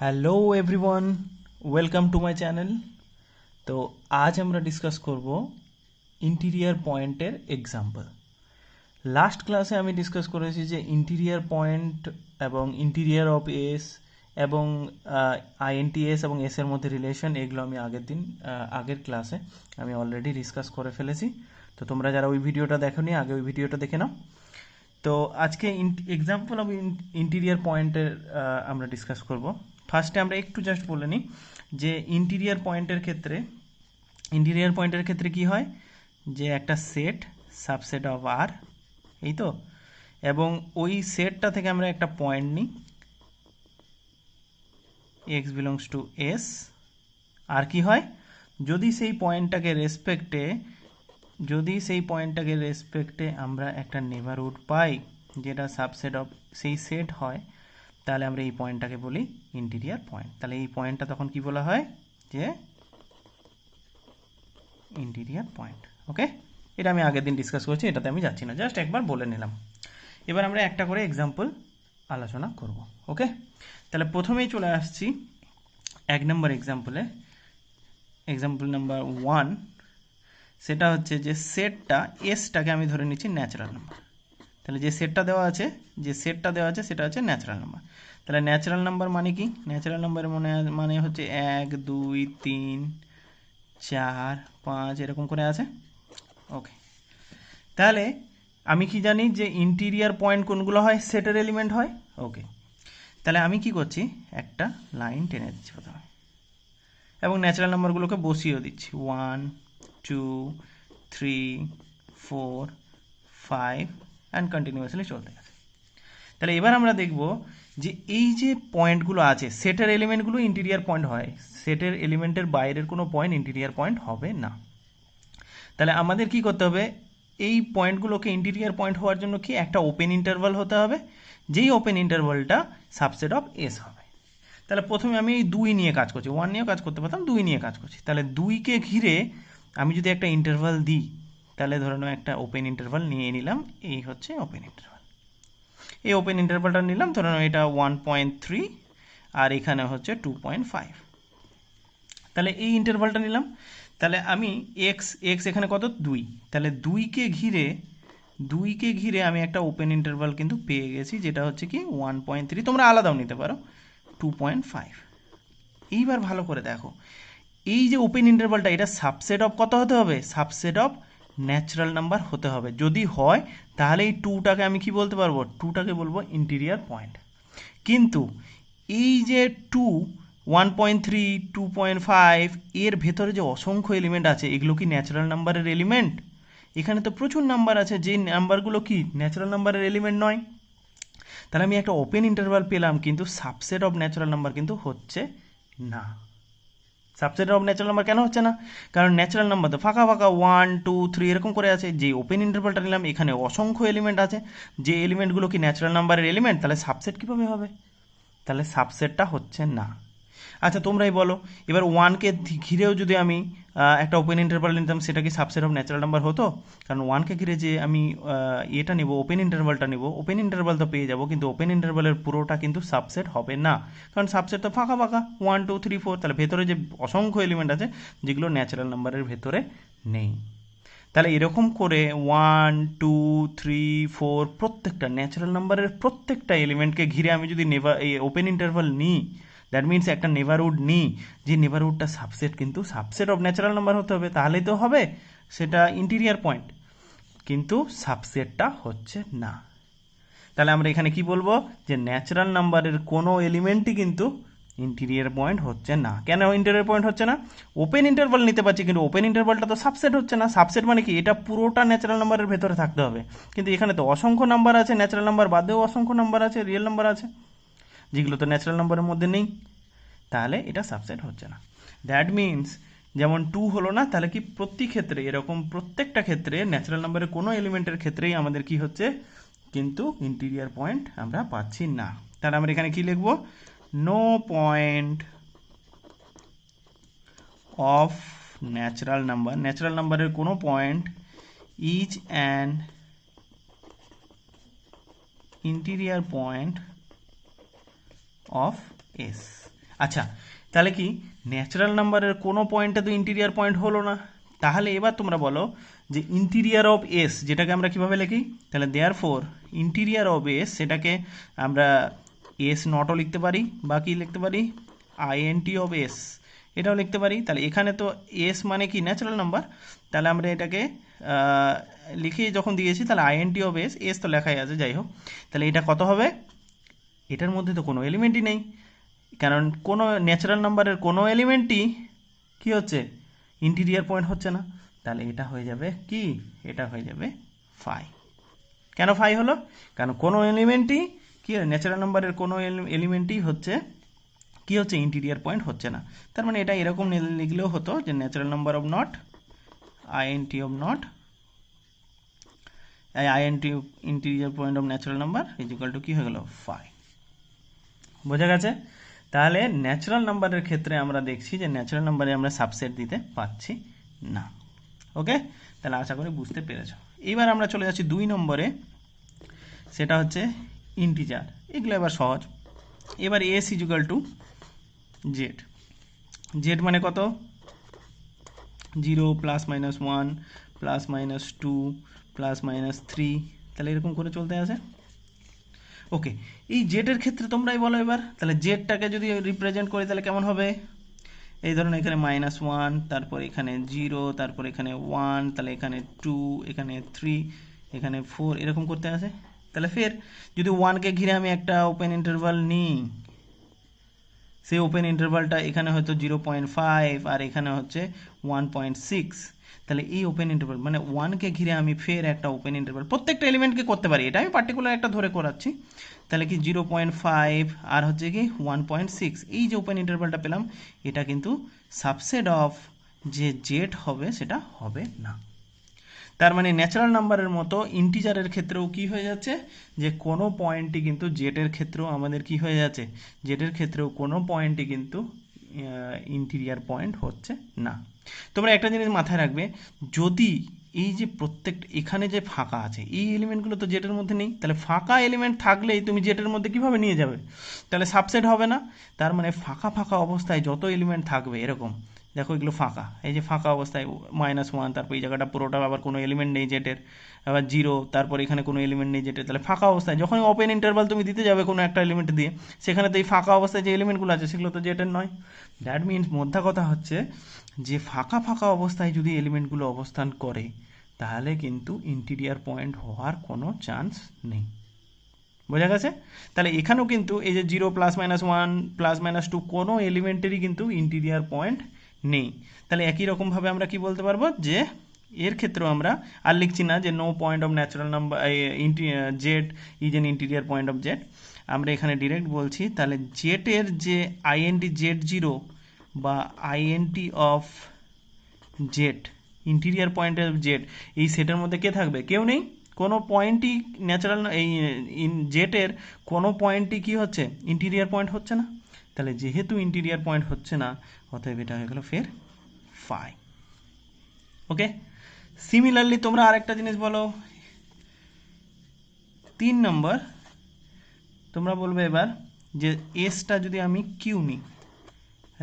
Hello everyone, welcome to my channel. তো আজ আমরা ডিসকাস করব ইন্টিরিয়ার পয়েন্টের এক্সাম্পল। লাস্ট ক্লাসে আমি ডিসকাস করেছি যে ইন্টিরিয়ার পয়েন্ট এবং ইন্টিরিয়ার অফ এস এবং আইএনটিএস এবং এস এর মধ্যে রিলেশন, এগুলো আমি আগের ক্লাসে আমি অলরেডি ডিসকাস করে ফেলেছি। তো তোমরা যারা ওই ভিডিওটা দেখোনি, আগে ওই ভিডিওটা দেখে নাও। তো আজকে এক্সাম্পল অফ ইন্টিরিয়ার পয়েন্টের আমরা ডিসকাস করব। ফার্স্টে আমরা একটু জাস্ট বলে নিই যে ইন্টিরিয়ার পয়েন্টের ক্ষেত্রে কি হয়, যে একটা সেট সাবসেট অফ আর, এই তো, এবং ওই সেটটা থেকে আমরা একটা পয়েন্ট নিই এক্স বিলংস টু এস। আর কি হয়, যদি সেই পয়েন্টটাকে আমরা একটা নেবারহুড পাই যেটা সাবসেট অফ সেই সেট হয়, তাহলে আমরা এই পয়েন্টটাকে বলি ইন্টিরিয়ার পয়েন্ট। তাহলে এই পয়েন্টটা তখন কি বলা হয়, যে ইন্টিরিয়ার পয়েন্ট। ওকে, এটা আমি আগের দিন ডিসকাস করছি, এটাতে আমি যাচ্ছি না, জাস্ট একবার বলে নিলাম। এবার আমরা একটা করে এক্সাম্পল আলোচনা করব। ওকে, তাহলে প্রথমেই চলে আসছি 1 নম্বর এক্সাম্পলে। এক্সাম্পল নাম্বার 1, সেটা হচ্ছে যে সেটটা এসটাকে আমি ধরে নিচ্ছি ন্যাচারাল নাম্বার। তাহলে যে সেটটা দেওয়া আছে সেটা হচ্ছে ন্যাচারাল নাম্বার। তাহলে ন্যাচারাল নাম্বার মানে কি? ন্যাচারাল নাম্বারের মানে হচ্ছে 1 2 3 4 5 এরকম করে আছে। ওকে, তাহলে আমি কি জানি যে ইন্টিরিয়ার পয়েন্ট কোনগুলো হয়, সেটের এলিমেন্ট হয়। ওকে, তাহলে আমি কি করছি, একটা লাইন টেনে দিচ্ছি প্রথমে এবং ন্যাচারাল নাম্বারগুলোকে বসিয়েও দিচ্ছি 1 2 3 4 5 অ্যান্ড কন্টিনিউয়াসলি চলতে আছে। তাহলে এবার আমরা দেখব যে এই যে পয়েন্টগুলো আছে, সেটের এলিমেন্টগুলো ইন্টিরিয়ার পয়েন্ট হয়, সেটের এলিমেন্টের বাইরের কোনো পয়েন্ট ইন্টিরিয়ার পয়েন্ট হবে না। তাহলে আমাদের কি করতে হবে, এই পয়েন্টগুলোকে ইন্টিরিয়ার পয়েন্ট হওয়ার জন্য কি একটা ওপেন ইন্টারভাল হতে হবে, যেই ওপেন ইন্টারভালটা সাবসেট অফ এস হবে। তাহলে প্রথমে আমি এই 2 নিয়ে কাজ করছি, 1 নিয়েও কাজ করতে পারতাম, 2 নিয়ে কাজ করছি। তাহলে 2কে ঘিরে আমি যদি একটা ইন্টারভাল দিই, তাহলে ধরে নাও একটা ওপেন ইন্টারভাল নিয়ে নিলাম, এই হচ্ছে ওপেন ইন্টারভাল। এই ওপেন ইন্টারভালটা নিলাম, ধরে নাও এটা 1.3 আর এখানে হচ্ছে 2.5। তাহলে এই ইন্টারভালটা নিলাম। তাহলে আমি এক্স এখানে কত, 2। তাহলে 2কে ঘিরে আমি একটা ওপেন ইন্টারভাল কিন্তু পেয়ে গেছি, যেটা হচ্ছে কি 1.3, তোমরা আলাদাও নিতে পারো, 2.5। এইবার ভালো করে দেখো, এই যে ওপেন ইন্টারভালটা, এটা সাবসেট অফ কত হতে হবে, সাবসেট অফ ন্যাচারাল নাম্বার হতে হবে। যদি হয় তাহলে এই 2টাকে আমি কি বলতে পারবো, 2টাকে বলবো ইন্টিরিয়ার পয়েন্ট। কিন্তু এই যে 1.3 2.5 এর ভেতরে যে অসংখ্য এলিমেন্ট আছে, এগুলো কি ন্যাচারাল নাম্বারের এলিমেন্ট? এখানে তো প্রচুর নাম্বার আছে, যে নাম্বারগুলো কি ন্যাচারাল নাম্বারের এলিমেন্ট নয়। তাহলে আমি একটা ওপেন ইন্টারভাল পেলাম, কিন্তু সাবসেট অফ ন্যাচারাল নাম্বার কিন্তু হচ্ছে না। সাবসেট অফ ন্যাচারাল নাম্বার কেন হচ্ছে না? কারণ ন্যাচারাল নাম্বার তো ফাঁকা ফাঁকা 1 2 3 এরকম করে আছে। যে ওপেন ইন্টারভালটা নিলাম, এখানে অসংখ্য এলিমেন্ট আছে, যে এলিমেন্টগুলো কি ন্যাচারাল নাম্বারের এলিমেন্ট, তাহলে সাবসেট কীভাবে হবে? তাহলে সাবসেটটা হচ্ছে না। আচ্ছা তোমরাই বলো, এবার 1কে ঘিরেও যদি আমি একটা ওপেন ইন্টারভাল নিতাম, সেটা কি সাবসেট অফ ন্যাচারাল নাম্বার হতো? কারণ 1কে ঘিরে যে আমি এটা নেব, ওপেন ইন্টারভালটা নেব, ওপেন ইন্টারভাল তো পেয়ে যাব, কিন্তু ওপেন ইন্টারভালের পুরোটা কিন্তু সাবসেট হবে না, কারণ সাবসেট তো ফাঁকা ফাঁকা 1 2 3 4। তাহলে ভেতরে যে অসংখ্য এলিমেন্ট আছে, যেগুলো ন্যাচারাল নাম্বারের ভেতরে নেই। তাহলে এরকম করে 1 2 3 4 প্রত্যেকটা ন্যাচারাল নাম্বারের প্রত্যেকটা এলিমেন্টকে ঘিরে আমি যদি এই ওপেন ইন্টারভাল নিই, দ্যাট মিনস একটা নেবারহুড নিই, যে নেবারহুডটা সাবসেট, কিন্তু সাবসেট অফ ন্যাচারাল নাম্বার হতে হবে, তাহলেই তো হবে সেটা ইন্টিরিয়ার পয়েন্ট, কিন্তু সাবসেটটা হচ্ছে না। তাহলে আমরা এখানে কি বলবো, যে ন্যাচারাল নাম্বারের কোনো এলিমেন্টই কিন্তু ইন্টিরিয়ার পয়েন্ট হচ্ছে না। কেন ইন্টিরিয়ার পয়েন্ট হচ্ছে না? ওপেন ইন্টারভাল নিতে পারছি, কিন্তু ওপেন ইন্টারভালটা তো সাবসেট হচ্ছে না। সাবসেট মানে কি, এটা পুরোটা ন্যাচারাল নাম্বারের ভেতরে থাকতে হবে, কিন্তু এখানে তো অসংখ্য নাম্বার আছে, ন্যাচারাল নাম্বার বাদেও অসংখ্য নাম্বার আছে, রিয়েল নাম্বার আছে, যেগুলো তো ন্যাচারাল নাম্বারের মধ্যে নেই। তাহলে এটা সাবসেট হচ্ছে না। দ্যাট মিনস যেমন 2 হলো না, তাহলে কি প্রতি ক্ষেত্রে এরকম প্রত্যেকটা ক্ষেত্রে ন্যাচারাল নাম্বারের কোনো এলিমেন্টের ক্ষেত্রেই আমাদের কি হচ্ছে, কিন্তু ইন্টিরিয়ার পয়েন্ট আমরা পাচ্ছি না। তাহলে আমরা এখানে কি লিখব, no point of natural number, ন্যাচারাল নাম্বারের কোনো point is an interior point of S. আচ্ছা, তাহলে কি ন্যাচারাল নাম্বারের কোনো পয়েন্টে তো ইন্টিরিয়ার পয়েন্ট হলো না, তাহলে এবার তোমরা বলো যে ইন্টিরিয়ার অফ এস যেটাকে আমরা কিভাবে লিখি, তাহলে দেয়ার ফোর ইন্টিরিয়ার অফ এস সেটাকে আমরা এস নটও লিখতে পারি বা কি লিখতে পারি আইএনটি অফ এস এটাও লিখতে পারি। তাহলে এখানে তো এস মানে কি ন্যাচারাল নাম্বার, তাহলে আমরা এটাকে লিখে যখন দিয়েছি তাহলে আইএনটি অফ এস, এস তো লেখাই আছে যাই হোক, তাহলে এটা কত হবে, এটার মধ্যে তো কোনো এলিমেন্টই নেই, কারণ কোনো ন্যাচারাল নাম্বারের কোনো এলিমেন্টই কি হচ্ছে ইন্টিরিয়ার পয়েন্ট হচ্ছে না, তাহলে এটা হয়ে যাবে কি, এটা হয়ে যাবে ফাই। কেন ফাই হলো, কারণ কোনো এলিমেন্টই কি ন্যাচারাল নাম্বারের কোনো এলিমেন্টই হচ্ছে কি হচ্ছে ইন্টিরিয়ার পয়েন্ট হচ্ছে না। তার মানে এটা এরকম লিখলেও হতো যে natural number of not int of not int interior point of natural number is equal two কি হয়ে গেল ফাই। বোঝা গেছে? তাহলে ন্যাচারাল নাম্বারের ক্ষেত্রে আমরা দেখছি যে ন্যাচারাল নাম্বারে আমরা সাবসেট দিতে পারছি না। ওকে, তাহলে আশা করি বুঝতে পেরেছ। এইবার আমরা চলে যাচ্ছি 2 নম্বরে, সেটা হচ্ছে ইন্টিজার। এগুলো এবার সহজ। এবার S is equal to Z, Z মানে কত 0 plus minus 1 plus minus 2 plus minus 3, তাহলে এরকম করে চলতে আছে। ওকে, এই জেটের ক্ষেত্রে তোমরাই বলো এবার, তাহলে জেডটাকে যদি রিপ্রেজেন্ট করি তাহলে কেমন হবে, এই ধরুন এখানে -1, তারপর এখানে 0, তারপর এখানে 1, তাহলে এখানে 2, এখানে 3, এখানে 4, এরকম করতে আছে। তাহলে ফের যদি 1কে ঘিরে আমি একটা ওপেন ইন্টারভাল নিই, সেই ওপেন ইন্টারভালটা এখানে হয়তো 0.5 আর এখানে হচ্ছে 1.6, তাহলে এই ওপেন ইন্টারভাল মানে 1কে ঘিরে আমি ফের একটা ওপেন ইন্টারভাল প্রত্যেকটা এলিমেন্টকে করতে পারি, এটা আমি পার্টিকুলার একটা ধরে করাচ্ছি। তাহলে কি 0.5 আর হচ্ছে কি 1.6, এই যে ওপেন ইন্টারভালটা পেলাম এটা কিন্তু সাবসেট অফ যে জেড হবে সেটা হবে না। তার মানে ন্যাচারাল নাম্বারের মতো ইন্টিজারের ক্ষেত্রেও কি হয়ে যাচ্ছে যে কোনো পয়েন্টই কিন্তু জেটের ক্ষেত্রেও আমাদের কি হয়ে যাচ্ছে, জেটের ক্ষেত্রেও কোনো পয়েন্টই কিন্তু ইন্টিরিয়ার পয়েন্ট হচ্ছে না। তোমরা একটা জিনিস মাথায় রাখবে, যদি এই যে প্রত্যেকটা এখানে যে ফাঁকা আছে এই এলিমেন্টগুলো তো জেটের মধ্যে নেই, তাহলে ফাঁকা এলিমেন্ট থাকলেই তুমি জেটের মধ্যে কিভাবে নিয়ে যাবে, তাহলে সাবসেট হবে না। তার মানে ফাঁকা ফাঁকা অবস্থায় যত এলিমেন্ট থাকবে এরকম দেখো এগুলো ফাঁকা, এই যে ফাঁকা অবস্থায় -1, তারপর এই জায়গাটা পুরোটা আবার কোনো এলিমেন্ট নেই জেটের, আবার 0, তারপর এখানে কোনো এলিমেন্ট নেই জেটের, তাহলে ফাঁকা অবস্থায় যখন ওপেন ইন্টারভাল তুমি দিতে যাবে কোনো একটা এলিমেন্ট দিয়ে, সেখানে তো এই ফাঁকা অবস্থায় যে এলিমেন্টগুলো আছে সেগুলো তো জেটের নয়। দ্যাট মিনস মোদ্দা কথা হচ্ছে যে ফাঁকা ফাঁকা অবস্থায় যদি এলিমেন্টগুলো অবস্থান করে তাহলে কিন্তু ইন্টিরিয়ার পয়েন্ট হওয়ার কোনো চান্স নেই। বোঝা গেছে? তাহলে এখানেও কিন্তু এই যে 0 প্লাস মাইনাস 1 প্লাস মাইনাস 2 কোনো এলিমেন্টেরই কিন্তু ইন্টিরিয়ার পয়েন্ট নেই। তাহলে একই রকমভাবে আমরা কি বলতে পারবো যে এর ক্ষেত্রেও আমরা আর লিখছি না যে no point of natural number Z is an interior point of Z, আমরা এখানে ডিরেক্ট বলছি তাহলে জেটের যে আইএনটি জেড 0 বা int of Z interior point of Z এই সেটের মধ্যে কে থাকবে, কেউ নেই, কোনো পয়েন্টই ন্যাচারাল এই জেটের কোনো পয়েন্টই কি হচ্ছে ইন্টিরিয়ার পয়েন্ট হচ্ছে না। তাহলে যেহেতু ইন্টিরিয়ার পয়েন্ট হচ্ছে না অতএব এটা হয়ে গেল ফের ফাই। ওকে, সিমিলারলি তোমরা আরেকটা জিনিস বলো 3 নম্বর, তোমরা বলবে এবার যে এসটা যদি আমি কিউ নিই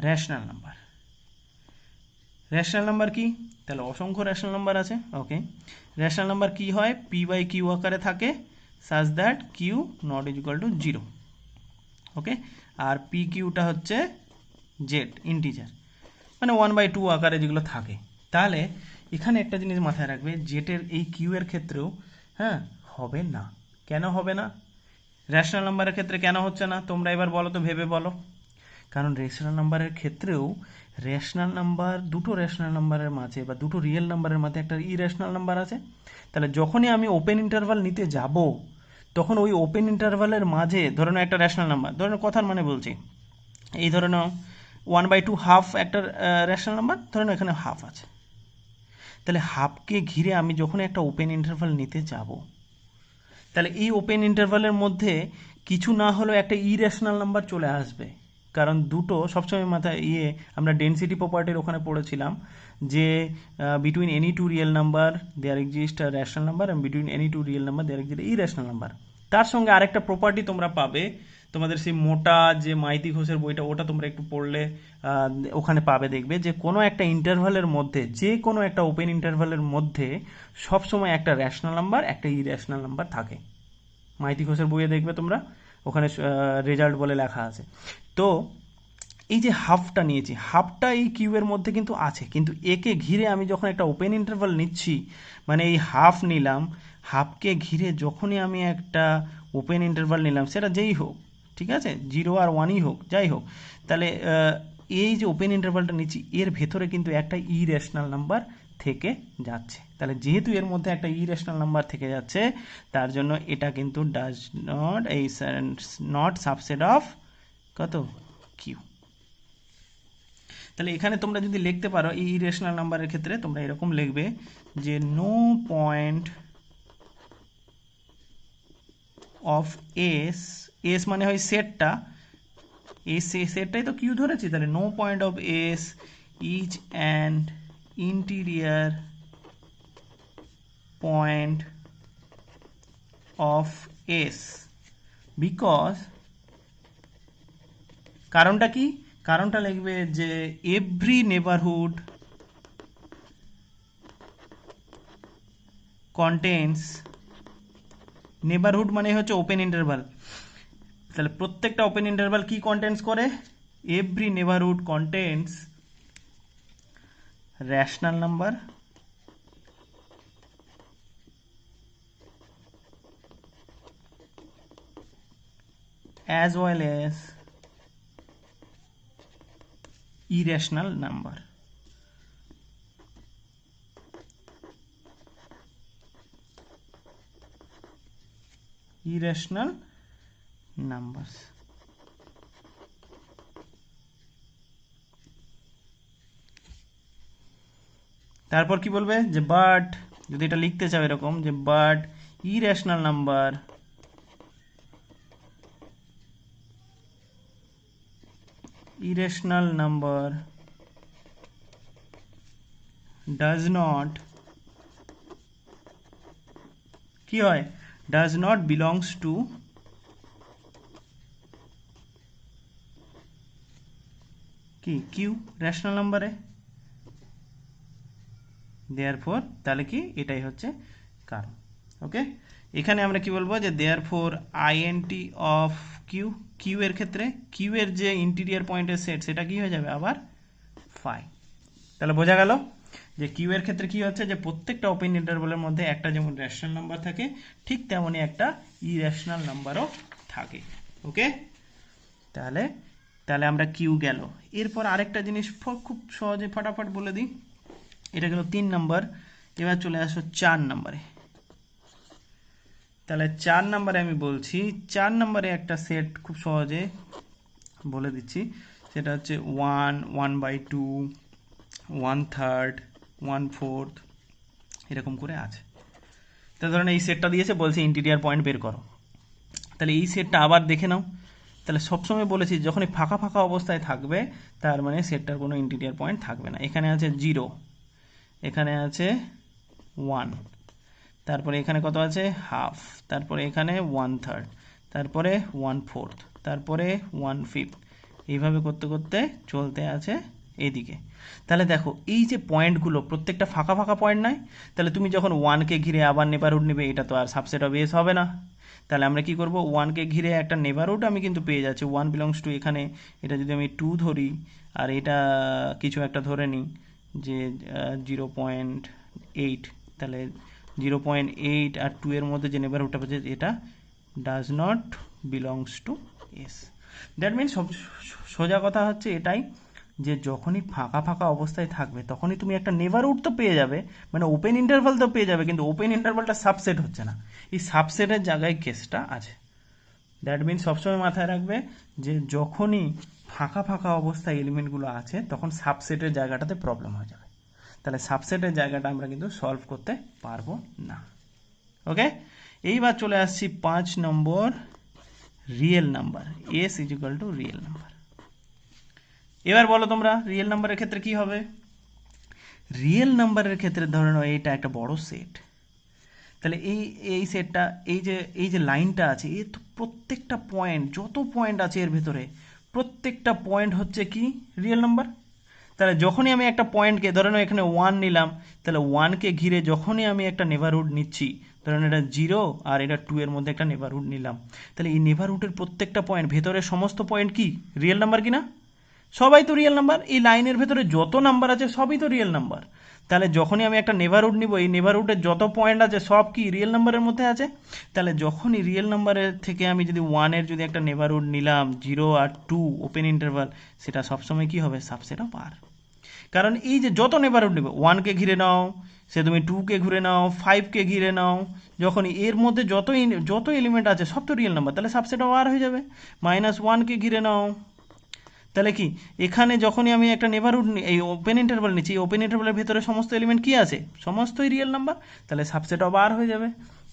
রেশনাল নাম্বার, রেশনাল নাম্বার কি, তাহলে অসংখ্য রেশনাল নাম্বার আছে। ওকে, রেশনাল নাম্বার কি হয় পি বাই কিউ আকারে থাকে such that Q not is equal to 0। Okay, আর পি কিউটা হচ্ছে জেড ইন্টিজার মানে 1/2 আকারে যেগুলো থাকে। তাহলে এখানে একটা জিনিস মাথায় রাখবে, জেটের এই কিউ এর ক্ষেত্রেও হ্যাঁ হবে না। কেন হবে না, রেশনাল নাম্বারের ক্ষেত্রে কেন হচ্ছে না তোমরা এবার বলো তো, ভেবে বলো। কারণ রেশনাল নাম্বারের ক্ষেত্রেও রেশনাল নাম্বার দুটো রেশনাল নাম্বারের মাঝে বা দুটো রিয়েল নাম্বারের মাঝে একটা ইরেশনাল নাম্বার আছে। তাহলে যখনই আমি ওপেন ইন্টারভাল নিতে যাব তখন ওই ওপেন ইন্টারভালের মাঝে ধরে নাও একটা রেশনাল নাম্বার, ধরে নাও কথার মানে বলছি, এই ধরে নাও 1/2 হাফ একটা রেশনাল নাম্বার, ধরে নাও এখানে হাফ আছে, তাহলে হাফকে ঘিরে আমি যখন একটা ওপেন ইন্টারভাল নিতে যাব তাহলে এই ওপেন ইন্টারভালের মধ্যে কিছু না হলেও একটা ইরেশনাল নাম্বার চলে আসবে। কারণ দুটো সবসময় মাথায় আমরা ডেনসিটি প্রপার্টির ওখানে পড়েছিলাম যে between any two real number there exist a rational number and between any two real number there exist irrational number. তার সঙ্গে আরেকটা প্রপার্টি তোমরা পাবে, তোমাদের সেই মোটা যে মাইতি ঘোষের বইটা ওটা তোমরা একটু পড়লে ওখানে পাবে, দেখবে যে কোনো একটা ইন্টারভালের মধ্যে, যে কোনো একটা ওপেন ইন্টারভালের মধ্যে সবসময় একটা র্যাশনাল নাম্বার একটা ইরেশনাল নাম্বার থাকে। মাইতি ঘোষের বইয়ে দেখবে তোমরা, ওখানে রেজাল্ট বলে লেখা আছে। তো এই যে হাফটা নিয়েছি, হাফটা এই কিউবের মধ্যে কিন্তু আছে, কিন্তু একে ঘিরে আমি যখন একটা ওপেন ইন্টারভাল নিচ্ছি, মানে এই হাফ নিলাম, হাফকে ঘিরে যখনই আমি একটা ওপেন ইন্টারভাল নিলাম, সেটা যেই হোক, ঠিক আছে, 0 আর 1ই হোক, যাই হোক, তাহলে এই যে ওপেন ইন্টারভালটা নিচ্ছি এর ভেতরে কিন্তু একটা ইরেশনাল নাম্বার থেকে যাচ্ছে। তাহলে যেহেতু এর মধ্যে একটা ইরেশনাল নাম্বার থেকে যাচ্ছে, তার জন্য এটা কিন্তু ডাজ নট, এই নট সাবসেট অফ কত, কিউ। তাহলে এখানে তোমরা যদি লিখতে পারো এই ইরেশনাল নাম্বারের ক্ষেত্রে তোমরা এরকম লিখবে যে no point of S, S মানে হয় সেটটা, এই সেটটাই তো কিউ ধরেছি, তাহলে no point of S is and interior point of S, because, কারণটা কি, কারণটা লিখবে যে এভরি নেবারহুড কন্টেন্টস, নেবারহুড মানে হচ্ছে ওপেন ইন্টারভাল, তাহলে প্রত্যেকটা ওপেন ইন্টারভাল কি কন্টেন্টস করে, every neighbourhood contents rational number as well as irrational number. Irrational numbers. তারপর কি বলবে যে বাট, যদি এটা লিখতে চাও এরকম যে but irrational number does not, কি হয়, does not belongs to কি কিউ রেশনাল নাম্বারে, দেয়ারফর, তাহলে কি এটাই হচ্ছে কারণ। ওকে, এখানে আমরা কি বলবো যে therefore INT of Q, Q এর ক্ষেত্রে কিউ এর যে ইন্টিরিয়ার পয়েন্টের সেট সেটা কি হয়ে যাবে আবার ফাই। তাহলে বোঝা গেল যে কিউ এর ক্ষেত্রে কি হচ্ছে, যে প্রত্যেকটা ওপেন ইন্টারভালের মধ্যে একটা যেমন রেশনাল নাম্বার থাকে, ঠিক তেমনই একটা ইরেশনাল নাম্বারও থাকে। ওকে, তাহলে তাহলে আমরা কিউ গেল। এরপর আরেকটা জিনিস খুব সহজে ফটাফট বলে দিই, এটা গেল 3 নাম্বার। এবার চলে আসো 4 নাম্বারে। তাহলে 4 নাম্বারে আমি বলছি, 4 নাম্বারে একটা সেট খুব সহজে বলে দিচ্ছি, সেটা হচ্ছে 1, 1/2, 1/3, 1/4 এরকম করে আছে। তো ধরেন এই সেটটা দিয়েছে, বলছে ইন্টিরিয়ার পয়েন্ট বের করো। তাহলে এই সেটটা আবার দেখে নাও। তাহলে সবসময় বলেছি যখনই ফাঁকা ফাঁকা অবস্থায় থাকবে তার মানে সেটটার কোনো ইন্টিরিয়ার পয়েন্ট থাকবে না। এখানে আছে 0, এখানে আছে 1, তারপরে এখানে কত আছে হাফ, তারপরে এখানে 1/3, তারপরে 1/4, তারপরে 1/5, এইভাবে করতে করতে চলতে আছে এইদিকে। তাহলে দেখো এই যে পয়েন্টগুলো প্রত্যেকটা ফাঁকা ফাঁকা পয়েন্ট নয়, তাহলে তুমি যখন 1কে ঘিরে আবার নেবারহুড নেবে, এটা তো আর সাবসেট অফ এস হবে না। তাহলে আমরা কি করব, 1কে ঘিরে একটা নেবারহুড আমি কিন্তু পেয়ে যাচ্ছি, 1 বিলংস টু, এখানে এটা যদি আমি 2 ধরি আর এটা কিছু একটা ধরে নিই যে 0.8, তাহলে 0.8 আর 2 এর মধ্যে যে নেবারহুডটা পাচ্ছে এটা does not belongs to S. That means সোজা কথা হচ্ছে এটাই, যে যখনই ফাঁকা ফাঁকা অবস্থায় থাকবে তখনই তুমি একটা নেবারহুড তো পেয়ে যাবে, মানে ওপেন ইন্টারভাল তো পেয়ে যাবে, কিন্তু ওপেন ইন্টারভালটা সাবসেট হচ্ছে না, এই সাবসেটের জায়গায় কেসটা আছে। দ্যাট মিনস সবসময় মাথায় রাখবে যে যখনই ফাঁকা ফাঁকা অবস্থায় এলিমেন্টগুলো আছে তখন সাবসেটের জায়গাটাতে প্রবলেম হয়ে যাবে। তাহলে সাবসেটের জায়গাটা আমরা কিন্তু সলভ করতে পারবো না। ওকে, এইবার চলে আসছি 5 নম্বর, real number, S is equal to real number. এবার বলো তোমরা রিয়েল নাম্বারের ক্ষেত্রে কি হবে। রিয়েল নাম্বারের ক্ষেত্রে ধরে নাও এটা একটা বড় সেট, তাহলে এই সেটটা এই যে লাইনটা আছে এর তো প্রত্যেকটা পয়েন্ট, যত পয়েন্ট আছে এর ভেতরে প্রত্যেকটা পয়েন্ট হচ্ছে কি রিয়েল নাম্বার। তাহলে যখনই আমি একটা পয়েন্টকে, ধরে নাও এখানে 1 নিলাম, তাহলে 1কে ঘিরে যখনই আমি একটা নেবারহুড নিচ্ছি, ধরেন এটা 0 আর এটা 2 এর মধ্যে একটা নেবারহুড নিলাম, তাহলে এই নেবারহুডের প্রত্যেকটা পয়েন্ট, ভেতরের সমস্ত পয়েন্ট কি রিয়েল নাম্বার কি না? সবাই তো রিয়েল নাম্বার। এই লাইনের ভেতরে যত নাম্বার আছে সবই তো রিয়েল নাম্বার। তাহলে যখনই আমি একটা নেবারহুড নিব, এই নেবারহুডের যত পয়েন্ট আছে সব কি রিয়েল নাম্বারের মধ্যে আছে। তাহলে যখনই রিয়েল নাম্বারের থেকে আমি যদি 1-এর যদি একটা নেবারহুড নিলাম, 0 আর 2 ওপেন ইন্টারভাল, সেটা সবসময় কি হবে? সাবসেট অফ আর। কারণ এই যে যত নেবারহুড নেবে, 1কে ঘিরে নাও, সে তুমি 2কে ঘিরে নাও, 5কে ঘিরে নাও, যখন এর মধ্যে যত এলিমেন্ট আছে সব তো রিয়েল নাম্বার, তাহলে সাবসেট অফ আর হয়ে যাবে। -1কে ঘিরে নাও, তাহলে কি এখানে যখনই আমি একটা নেবারহুড এই ওপেন ইন্টারভাল নিচ্ছি, এই ওপেন ইন্টারভালের ভেতরে সমস্ত এলিমেন্ট কি আছে? সমস্তই রিয়েল নাম্বার, তাহলে সাবসেট অফ আর হয়ে যাবে।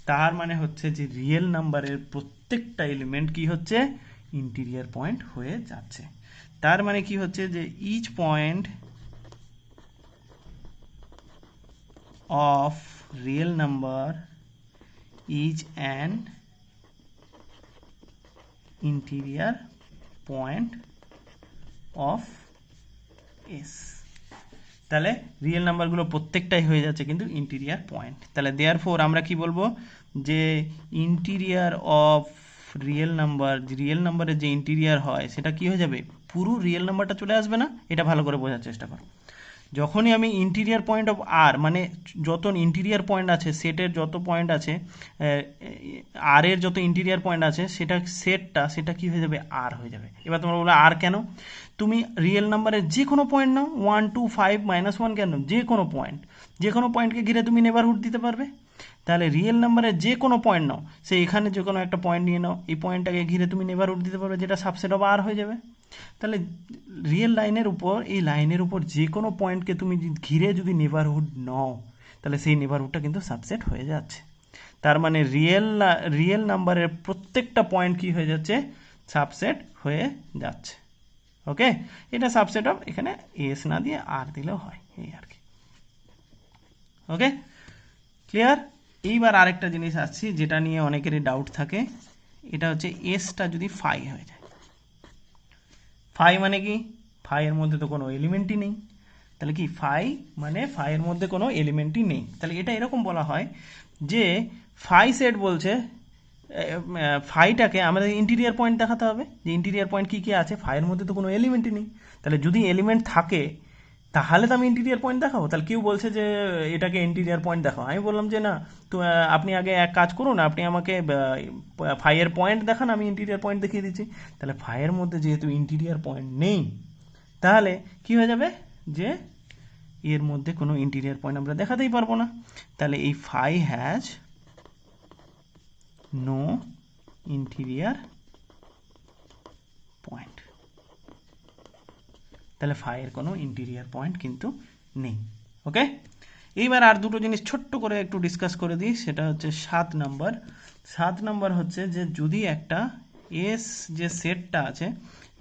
তার মানে হচ্ছে যে রিয়েল নাম্বারের প্রত্যেকটা এলিমেন্ট কি হচ্ছে? ইন্টিরিয়ার পয়েন্ট হয়ে যাচ্ছে। তার মানে কি হচ্ছে যে each point of real number is an interior point of S। তাহলে রিয়েল নাম্বারগুলো প্রত্যেকটাই হয়ে যাচ্ছে কিন্তু ইন্টিরিয়ার পয়েন্ট। তাহলে দেয়ারফোর আমরা কি বলবো? যে ইন্টিরিয়ার অফ রিয়েল নাম্বারের যে ইন্টিরিয়ার হয় সেটা কি হয়ে যাবে? পুরো রিয়েল নাম্বারটা চলে আসবে না। এটা ভালো করে বোঝার চেষ্টা করো। যখনই আমি ইন্টিরিয়ার পয়েন্ট অফ আর, মানে যত ইন্টিরিয়ার পয়েন্ট আছে, সেটের যত পয়েন্ট আছে, আর এর যত ইন্টিরিয়ার পয়েন্ট আছে, সেটা কি হয়ে যাবে? আর হয়ে যাবে। এবার তোমরা বলো আর কেন? তুমি রিয়েল নাম্বারের যে কোনো পয়েন্ট নাও, 1 2 5 -1 কেন, যে কোনো পয়েন্টকে ঘিরে তুমি নেবারহুড দিতে পারবে। তাহলে রিয়েল নাম্বারের যে কোনো পয়েন্ট নাও, সে এখানে যে কোনো একটা পয়েন্ট নিয়ে নাও, এই পয়েন্টটাকে ঘিরে তুমি নেবারহুড দিতে পারবে, যেটা সাবসেট অফ আর হয়ে যাবে। তাহলে রিয়েল লাইনের উপর, এই লাইনের উপর যে কোনো পয়েন্টকে তুমি ঘিরে যদি নেবারহুড নাও, তাহলে সেই নেবারহুডটা কিন্তু সাবসেট হয়ে যাচ্ছে। তার মানে রিয়েল নাম্বারের প্রত্যেকটা পয়েন্ট কি হয়ে যাচ্ছে? সাবসেট হয়ে যাচ্ছে। ওকে, এটা সাবসেট অফ, এখানে এস না দিয়ে আর দিলেও হয়, এই আর কি। ওকে, ক্লিয়ার? এইবার আরেকটা জিনিস আসছি যেটা নিয়ে অনেকেরই ডাউট থাকে, এটা হচ্ছে এসটা যদি ফাই হয়ে যায়। ফাই মানে কি? ফাই এর মধ্যে তো কোনো এলিমেন্টই নেই। তাহলে কি ফাই মানে ফাই এর মধ্যে কোনো এলিমেন্টই নেই। তাহলে এটা এরকম বলা হয় যে ফাই সেট বলছে ফাইটাকে আমাদের ইন্টিরিয়ার পয়েন্ট দেখাতে হবে, যে ইন্টিরিয়ার পয়েন্ট কী কী আছে। ফাইয়ের মধ্যে তো কোনো এলিমেন্টই নেই। তাহলে যদি এলিমেন্ট থাকে তাহলে তো আমি ইন্টিরিয়ার পয়েন্ট দেখাবো। তাহলে কেউ বলছে যে এটাকে ইন্টিরিয়ার পয়েন্ট দেখাও, আমি বললাম যে না, তো আপনি আগে এক কাজ করুন, আপনি আমাকে ফাইয়ের পয়েন্ট দেখান, আমি ইন্টিরিয়ার পয়েন্ট দেখিয়ে দিচ্ছি। তাহলে ফাইয়ের মধ্যে যেহেতু ইন্টিরিয়ার পয়েন্ট নেই, তাহলে কি হয়ে যাবে? যে এর মধ্যে কোনো ইন্টিরিয়ার পয়েন্ট আমরা দেখাতেই পারবো না। তাহলে এই phi has no interior point. তাহলে ফাইয়ের কোনো ইন্টিরিয়ার পয়েন্ট কিন্তু নেই। ওকে, এইবার আর দুটো জিনিস ছোট্ট করে একটু ডিসকাস করে দিই। সেটা হচ্ছে 7 নাম্বার হচ্ছে যে যদি একটা এস যে সেটটা আছে,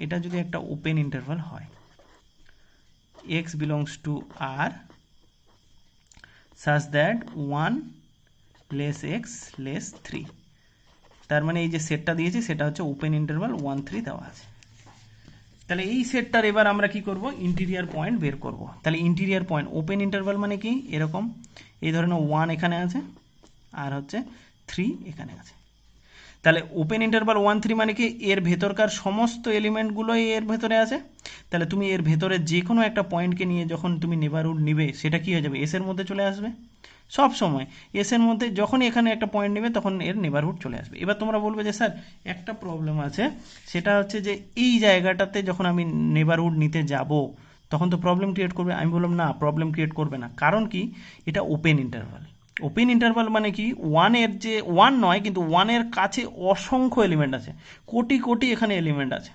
এটা যদি একটা ওপেন ইন্টারভাল হয়, x belongs to R such that 1 less x less 3, তার মানে এই যে সেটটা দিয়েছি সেটা হচ্ছে ওপেন ইন্টারভাল 1 3 দেওয়া আছে। তাহলে এই সেটটার এবার আমরা কি করব? ইন্টিরিয়ার পয়েন্ট বের করব। তাহলে ইন্টিরিয়ার পয়েন্ট ওপেন ইন্টারভাল মানে কি? এরকম, এই ধরনের 1 এখানে আছে আর হচ্ছে 3 এখানে আছে। তাহলে ওপেন ইন্টারভাল 1 3 মানে কি? এর ভেতরকার সমস্ত এলিমেন্টগুলোই এর ভেতরে আছে। তাহলে তুমি এর ভেতরে যে কোনো একটা পয়েন্টকে নিয়ে যখন তুমি নেবারহুড নিবে, সেটা কি হয়ে যাবে? এস এর মধ্যে চলে আসবে। সব সময় এস এর মধ্যে যখনই এখানে একটা পয়েন্ট নেবে তখন এর নেবারহুড চলে আসবে। এবার তোমরা বলবে যে স্যার একটা প্রবলেম আছে, সেটা হচ্ছে যে এই জায়গাটাতে যখন আমি নেবারহুড নিতে যাব তখন তো প্রবলেম ক্রিয়েট করবে। আমি বললাম না, প্রবলেম ক্রিয়েট করবে না। কারণ কি? এটা ওপেন ইন্টারভাল। ওপেন ইন্টারভাল মানে কি? ওয়ানের যে ওয়ান নয়, কিন্তু ওয়ানের কাছে অসংখ্য এলিমেন্ট আছে, কোটি কোটি এখানে এলিমেন্ট আছে।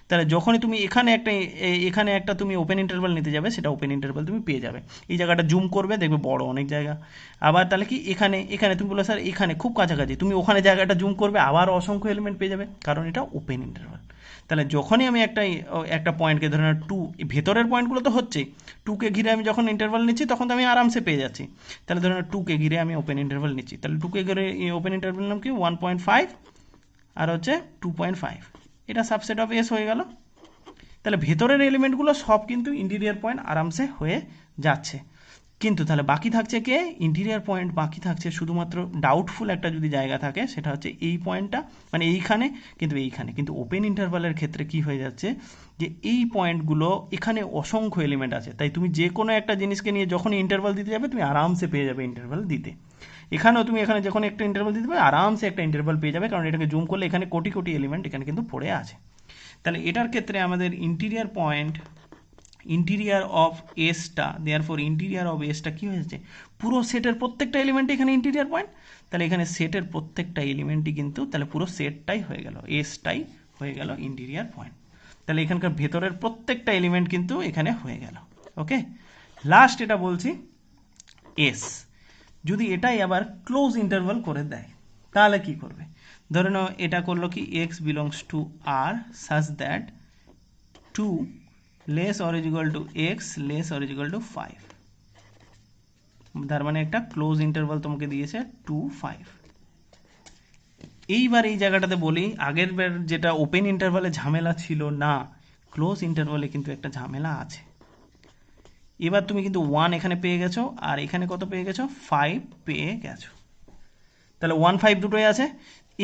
তাহলে যখনই তুমি এখানে একটা তুমি ওপেন ইন্টারভাল নিতে যাবে, সেটা ওপেন ইন্টারভাল তুমি পেয়ে যাবে। এই জায়গাটা জুম করবে, দেখবে বড় অনেক জায়গা। আবার তাহলে কি এখানে তুমি বলো স্যার এখানে খুব কাছাকাছি, তুমি ওখানে জায়গাটা জুম করবে, আবার অসংখ্য এলিমেন্ট পেয়ে যাবে, কারণ এটা ওপেন ইন্টারভাল। তাহলে যখনই আমি একটা পয়েন্টকে ধরে নাও 2, ভেতরের পয়েন্টগুলো তো হচ্ছেই, 2কে ঘিরে আমি যখন ইন্টারভাল নিচ্ছি তখন তো আমি আরামসে পেয়ে যাচ্ছি। তাহলে ধরে নাও 2কে ঘিরে আমি ওপেন ইন্টারভাল নিচ্ছি, তাহলে 2কে ঘিরে ওপেন ইন্টারভাল নাম কি 1.5 আর হচ্ছে 2.5, এটা সাবসেট অফ এস হয়ে গেল। তাহলে ভেতরের এলিমেন্টগুলো সব কিন্তু ইন্টিরিয়ার পয়েন্ট আরামসে হয়ে যাচ্ছে। কিন্তু তাহলে বাকি থাকছে কে? ইন্টিরিয়ার পয়েন্ট বাকি থাকছে শুধুমাত্র ডাউটফুল একটা যদি জায়গা থাকে, সেটা হচ্ছে এই পয়েন্টটা, মানে এইখানে, কিন্তু ওপেন ইন্টারভালের ক্ষেত্রে কি হয়ে যাচ্ছে যে এই পয়েন্টগুলো এখানে অসংখ্য এলিমেন্ট আছে, তাই তুমি যে কোনো একটা জিনিসকে নিয়ে যখন ইন্টারভাল দিতে যাবে তুমি আরামসে পেয়ে যাবে ইন্টারভাল দিতে। এখানেও তুমি এখানে যখন একটা ইন্টারভাল দিতে পারবে আরামসে একটা ইন্টারভাল পেয়ে যাবে, কারণ এটাকে জুম করলে এখানে কোটি কোটি এলিমেন্ট এখানে কিন্তু পড়ে আছে। তাহলে এটার ক্ষেত্রে আমাদের ইন্টিরিয়ার পয়েন্ট, ইন্টিরিয়ার অফ এসটা, দেয়ারফর ইন্টিরিয়ার অফ এসটা কী হয়ে যাচ্ছে, পুরো সেটের প্রত্যেকটা এলিমেন্টই এখানে ইন্টিরিয়ার পয়েন্ট। তাহলে এখানে সেটের প্রত্যেকটা এলিমেন্টই কিন্তু, তাহলে পুরো সেটটাই হয়ে গেল, এসটাই হয়ে গেল ইন্টিরিয়ার পয়েন্ট। তাহলে এখানকার ভেতরের প্রত্যেকটা এলিমেন্ট কিন্তু এখানে হয়ে গেল। ওকে, লাস্ট এটা বলছি এস, যদি এটাই আবার ক্লোজ ইন্টারভাল করে দেয় তাহলে কি করবে? ধরে নাও এটা করলো কি x belongs to R such that 2 less or is equal to x less or is equal to 5, তার মানে একটা ক্লোজ ইন্টারভাল তোমাকে দিয়েছে 2, 5। এইবার এই জায়গাটাতে বলি, আগের বার যেটা ওপেন ইন্টারভালে ঝামেলা ছিল না, ক্লোজ ইন্টারভালে কিন্তু একটা ঝামেলা আছে। এবার তুমি কিন্তু 1 এখানে পেয়ে গেছো, আর এখানে কত পেয়ে গেছো? 5 পেয়ে গেছো। তাহলে 1, 5 দুটোই আছে।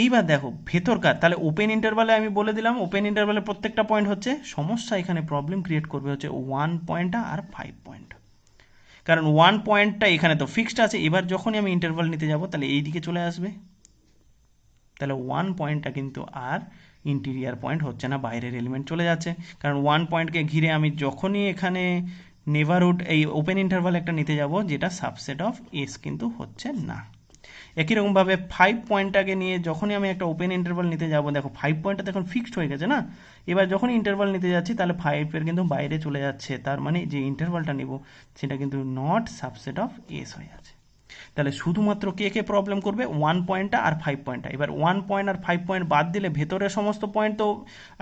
এইবার দেখো ভেতরকার, তাহলে ওপেন ইন্টারভালে আমি বলে দিলাম ওপেন ইন্টারভালে প্রত্যেকটা পয়েন্ট হচ্ছে, সমস্যা এখানে প্রবলেম ক্রিয়েট করবে হচ্ছে 1 পয়েন্টটা আর 5 পয়েন্ট, কারণ 1 পয়েন্টটা এখানে তো ফিক্সড আছে, এবার যখনই আমি ইন্টারভাল নিতে যাব তাহলে এই দিকে চলে আসবে, তাহলে 1 পয়েন্টটা কিন্তু আর ইন্টিরিয়ার পয়েন্ট হচ্ছে না, বাইরের এলিমেন্ট চলে যাচ্ছে, কারণ 1 পয়েন্টকে ঘিরে আমি যখনই এখানে নেভারহুড এই ওপেন ইন্টারভাল একটা নিতে যাব যেটা সাবসেট অফ এস কিন্তু হচ্ছে না। একই রকমভাবে 5 পয়েন্টটাকে নিয়ে যখনই আমি একটা ওপেন ইন্টারভাল নিতে যাব, দেখো 5 পয়েন্টটা এখন ফিক্সড হয়ে গেছে না, এবার যখনই ইন্টারভাল নিতে যাচ্ছি তাহলে 5-এর কিন্তু বাইরে চলে যাচ্ছে, তার মানে যে ইন্টারভালটা নিব সেটা কিন্তু নট সাবসেট অফ এস হয়ে যাচ্ছে। তাহলে শুধুমাত্র কে কে প্রবলেম করবে? 1 পয়েন্টটা আর 5 পয়েন্টটা। এবার 1 পয়েন্ট আর 5 পয়েন্ট বাদ দিলে ভেতরের সমস্ত পয়েন্ট তো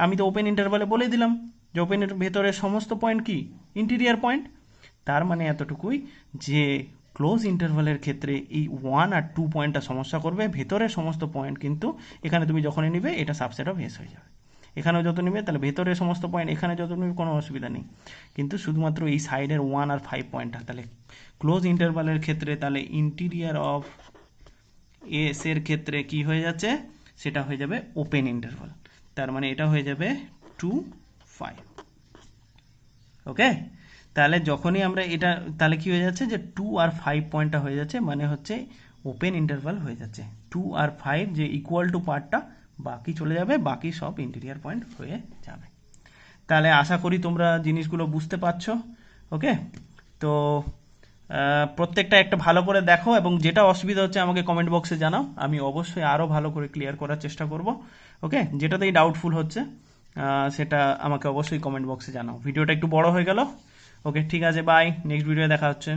আমি তো ওপেন ইন্টারভালে বলে দিলাম যে ওপেনের ভেতরের সমস্ত পয়েন্ট কি ইন্টিরিয়ার পয়েন্ট, তার মানে এতটুকুই যে ক্লোজ ইন্টারভালের ক্ষেত্রে এই 1 আর 2 পয়েন্টটা সমস্যা করবে, ভেতরের সমস্ত পয়েন্ট কিন্তু এখানে তুমি যখনই নিবে এটা সাবসেট অফ এস হয়ে যাবে। এখানেও যত নিবে তাহলে ভেতরের সমস্ত পয়েন্ট এখানে যত নিবে কোনো অসুবিধা নেই, কিন্তু শুধুমাত্র এই সাইডের 1 আর 5 পয়েন্টটা, তাহলে ক্লোজ ইন্টারভালের ক্ষেত্রে তাহলে ইন্টিরিয়ার অফ এস এর ক্ষেত্রে কি হয়ে যাচ্ছে, সেটা হয়ে যাবে ওপেন ইন্টারভাল, তার মানে এটা হয়ে যাবে 2, 5। ওকে, তাহলে যখনই আমরা এটা, তাহলে কি হয়ে যাচ্ছে যে 2 আর 5 পয়েন্টটা হয়ে যাচ্ছে, মানে হচ্ছে ওপেন ইন্টারভাল হয়ে যাচ্ছে। 2 আর 5 যে ইকুয়াল টু পার্টটা বাকি চলে যাবে, বাকি সব ইন্টিরিয়ার পয়েন্ট হয়ে যাবে। তাহলে আশা করি তোমরা জিনিসগুলো বুঝতে পারছো। ওকে, তো প্রত্যেকটা একটা ভালো করে দেখো, এবং যেটা অসুবিধা হচ্ছে আমাকে কমেন্ট বক্সে জানাও, আমি অবশ্যই আরও ভালো করে ক্লিয়ার করার চেষ্টা করব। ওকে, যেটাতেই ডাউটফুল হচ্ছে সেটা আমাকে অবশ্যই কমেন্ট বক্সে জানাও। ভিডিওটা একটু বড় হয়ে গেল। ওকে, ঠিক আছে, বাই, নেক্সট ভিডিওয়ে দেখা হচ্ছে।